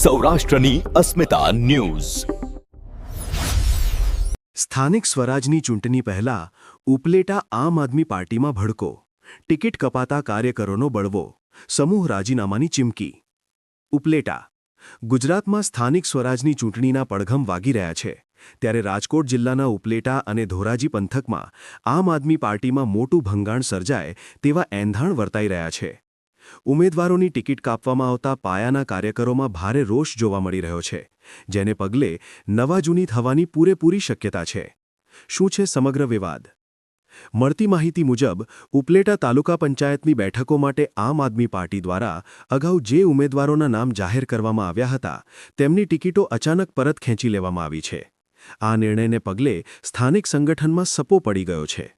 સૌરાષ્ટ્રની અસ્મિતા ન્યૂઝ। સ્થાનિક સ્વરાજની ચૂંટણી પહેલા ઉપલેટા આમ આદમી પાર્ટીમાં ભડકો, ટિકિટ કપાતા કાર્યકરોનો બળવો, સમૂહ રાજીનામાની ચીમકી। ઉપલેટા ગુજરાતમાં સ્થાનિક સ્વરાજની ચૂંટણીના પડઘમ વાગી રહ્યા છે, ત્યારે રાજકોટ જિલ્લાના ઉપલેટા અને ધોરાજી પંથકમાં આમ આદમી પાર્ટીમાં મોટું ભંગાણ સર્જાય તેવા એંધાણ વર્તાઈ રહ્યા છે। ઉમેદવારોની ટિકિટ કાપવામાં આવતા પાયાના કાર્યકરોમાં ભારે રોષ જોવા મળી રહ્યો છે, જેને પગલે નવા જૂની થવાની પૂરેપૂરી શક્યતા છે। શું છે સમગ્ર વિવાદ? મળતી માહિતી મુજબ ઉપલેટા તાલુકા પંચાયતની બેઠકો માટે આમ આદમી પાર્ટી દ્વારા અગાઉ જે ઉમેદવારોના નામ જાહેર કરવામાં આવ્યા હતા તેમની ટિકિટો અચાનક પરત ખેંચી લેવામાં આવી છે। આ નિર્ણયને પગલે સ્થાનિક સંગઠનમાં સપો પડી ગયો છે।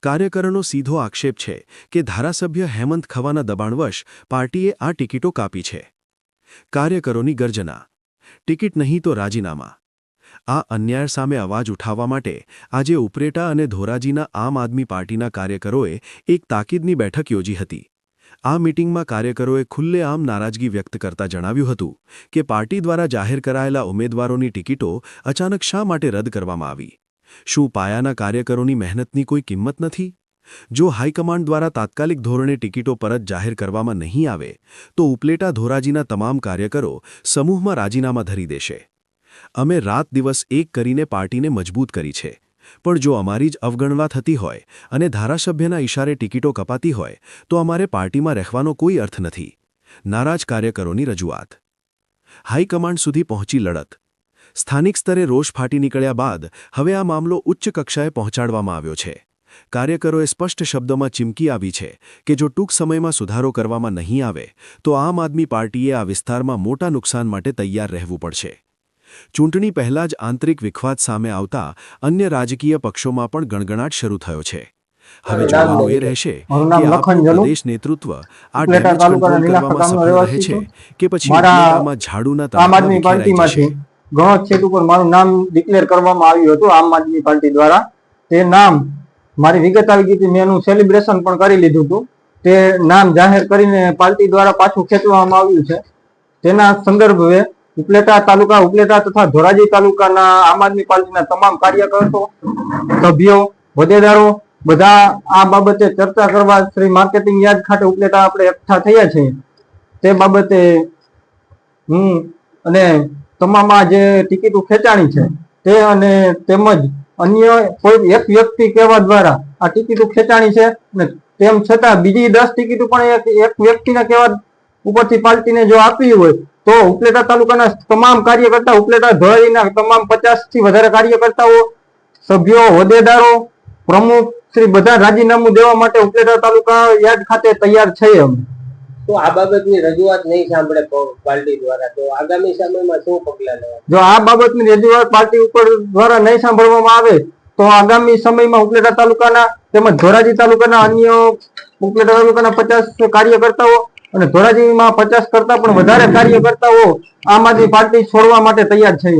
કાર્યકરોનો સીધો આક્ષેપ છે કે ધારાસભ્ય હેમંત ખવાના દબાણવશ પાર્ટીએ આ ટિકિટો કાપી છે। કાર્યકરોની ગર્જના, ટિકિટ નહીં તો રાજીનામા। આ અન્યાય સામે અવાજ ઉઠાવવા માટે આજે ઉપલેટા અને ધોરાજીના આમ આદમી પાર્ટીના કાર્યકરોએ એક તાકીદની બેઠક યોજી હતી। આ મીટિંગમાં કાર્યકરોએ ખુલ્લેઆમ નારાજગી વ્યક્ત કરતા જણાવ્યું હતું કે પાર્ટી દ્વારા જાહેર કરાયેલા ઉમેદવારોની ટિકિટો અચાનક શા માટે રદ કરવામાં આવી? શું પાયાના કાર્યકરોની મહેનતની કોઈ કિંમત નથી? જો હાઈકમાન્ડ દ્વારા તાત્કાલિક ધોરણે ટિકિટો પરત જાહેર કરવામાં નહીં આવે તો ઉપલેટા ધોરાજીના તમામ કાર્યકરો સમૂહમાં રાજીનામા ધરી દેશે। અમે રાત દિવસ એક કરીને પાર્ટીને મજબૂત કરી છે, પણ જો અમારી જ અવગણના થતી હોય અને ધારાસભ્યના ઇશારે ટિકિટો કપાતી હોય તો અમારે પાર્ટીમાં રહેવાનો કોઈ અર્થ નથી। નારાજ કાર્યકરોની રજૂઆત, હાઈકમાન્ડ સુધી પહોંચી લડત। સ્થાનિક સ્તરે રોષ ફાટી નીકળ્યા બાદ હવે આ મામલો ઉચ્ચ કક્ષાએ પહોંચાડવામાં આવ્યો છે। કાર્યકરોએ સ્પષ્ટ શબ્દોમાં ચીમકી આપી છે કે જો ટૂંક સમયમાં સુધારો કરવામાં નહીં આવે તો આમ આદમી પાર્ટીએ આ વિસ્તારમાં મોટા નુકસાન માટે તૈયાર રહેવું પડશે। ચૂંટણી પહેલા જ આંતરિક વિખવાદ સામે આવતા અન્ય રાજકીય પક્ષોમાં પણ ગણગણાટ શરૂ થયો છે। હવે જોવાનું એ રહેશે કે પ્રદેશ નેતૃત્વ આ ડેમેજ કંટ્રોલ કરવામાં સફળ રહે છે કે પછી ઉપલેટામાં ઝાડુના તળાવમાં વિખેરાઈ જશે। ઘણો છેટ ઉપર મારું નામ ડિક્લેર કરવામાં આવ્યું હતું આમ આદમી પાર્ટી દ્વારા। તે નામ મારી વિગત આવી ગઈ હતી, મેં એનું સેલિબ્રેશન પણ કરી લીધું હતું। તે નામ જાહેર કરીને પાર્ટી દ્વારા પાછું ખેંચવામાં આવ્યું છે। તેના સંદર્ભે ઉપલેટા તાલુકા, ઉપલેટા તથા ધોરાજી તાલુકાના આમ આદમી પાર્ટીના તમામ કાર્યકર્તાઓ, સભ્યો, હોદ્દેદારો બધા આ બાબતે ચર્ચા કરવા શ્રી માર્કેટિંગ યાર્ડ ખાતે ઉપલેટા આપણે એકઠા થયા છે। તે બાબતે હું અને તમામ જે ટિકિટો ખેંચાણી છે તે અને તેમજ અન્ય કોઈ એક વ્યક્તિ કહેવા દ્વારા આ ટિકિટો ખેંચાણી છે અને તેમ છતાં બીજી 10 ટિકિટો પણ એક વ્યક્તિના કહેવા ઉપરથી પાર્ટીને જો આપવી હોય તો ઉપલેટા તાલુકાના તમામ કાર્યકર્તા, ઉપલેટા ધોરાજીના તમામ 50 થી વધારે કાર્યકર્તાઓ, સભ્યો, હોદ્દેદારો, પ્રમુખ શ્રી બધા રાજીનામું દેવા માટે ઉપલેટા તાલુકા યાર્ડ ખાતે તૈયાર છે। અમે તો આ બાબતની રજૂઆત નહીં સાંભળે પાર્ટી દ્વારા તો આગામી સમયમાં શું પગલાં લેવા? જો આ બાબતની રજૂઆત પાર્ટી ઉપર દ્વારા નહીં સાંભળવામાં આવે તો આગામી સમયમાં ઉપલેટા તાલુકાના તેમજ ધોરાજી તાલુકાના અન્ય ઉપલેટા તાલુકાના 50 કાર્યકર્તાઓ અને ધોરાજીમાં 50 કરતા પણ વધારે કાર્યકર્તાઓ આમ આદમી પાર્ટી છોડવા માટે તૈયાર છે।